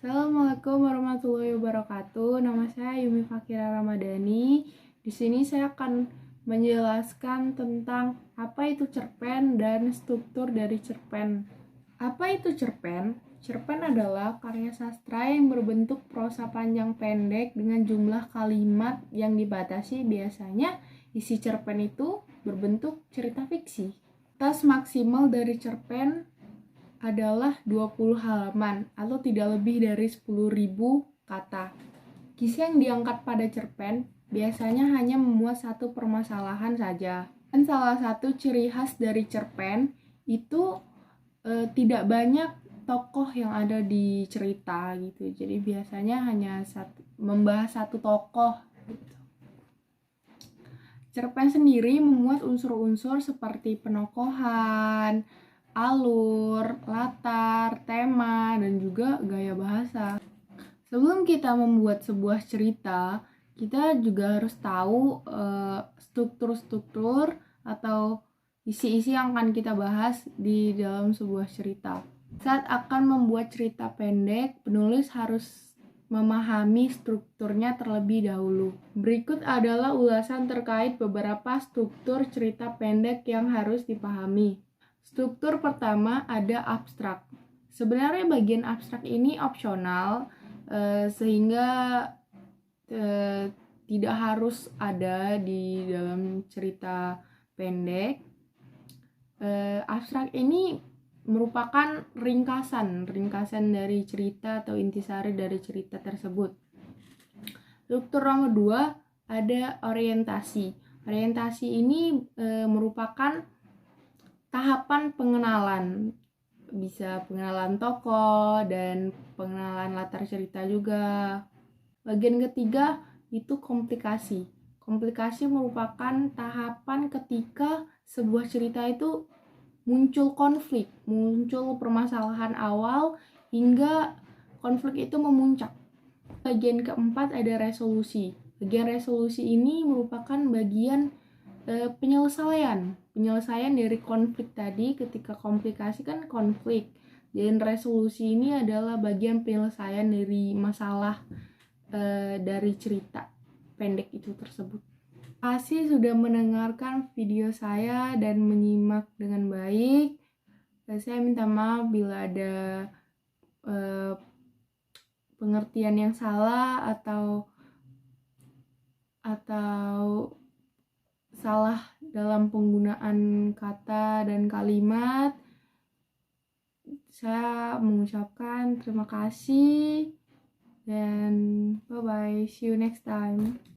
Assalamualaikum warahmatullahi wabarakatuh. Nama saya Yumi Fakira Ramadhani. Di sini saya akan menjelaskan tentang apa itu cerpen dan struktur dari cerpen. Apa itu cerpen? Cerpen adalah karya sastra yang berbentuk prosa panjang pendek dengan jumlah kalimat yang dibatasi. Biasanya isi cerpen itu berbentuk cerita fiksi. Batas maksimal dari cerpen adalah 20 halaman atau tidak lebih dari 10.000 kata. Kisah yang diangkat pada cerpen biasanya hanya memuat satu permasalahan saja. Dan salah satu ciri khas dari cerpen itu tidak banyak tokoh yang ada di cerita gitu. Jadi biasanya hanya membahas satu tokoh gitu. Cerpen sendiri memuat unsur-unsur seperti penokohan, alur, latar, tema, dan juga gaya bahasa. Sebelum kita membuat sebuah cerita, kita juga harus tahu struktur-struktur atau isi-isi yang akan kita bahas di dalam sebuah cerita. Saat akan membuat cerita pendek, penulis harus memahami strukturnya terlebih dahulu. Berikut adalah ulasan terkait beberapa struktur cerita pendek yang harus dipahami. Struktur pertama ada abstrak. Sebenarnya bagian abstrak ini opsional, sehingga tidak harus ada di dalam cerita pendek. Abstrak ini merupakan ringkasan dari cerita atau intisari dari cerita tersebut. Struktur nomor 2 ada orientasi. Orientasi ini merupakan tahapan pengenalan, bisa pengenalan tokoh dan pengenalan latar cerita juga. Bagian ketiga itu komplikasi. Komplikasi merupakan tahapan ketika sebuah cerita itu muncul konflik, muncul permasalahan awal hingga konflik itu memuncak. Bagian keempat ada resolusi. Bagian resolusi ini merupakan bagian penyelesaian dari konflik tadi. Ketika komplikasi kan konflik, dan resolusi ini adalah bagian penyelesaian dari masalah dari cerita pendek itu tersebut. Terima kasih sudah mendengarkan video saya dan menyimak dengan baik. Saya minta maaf bila ada pengertian yang salah atau salah dalam penggunaan kata dan kalimat. Saya mengucapkan terima kasih dan bye-bye, see you next time.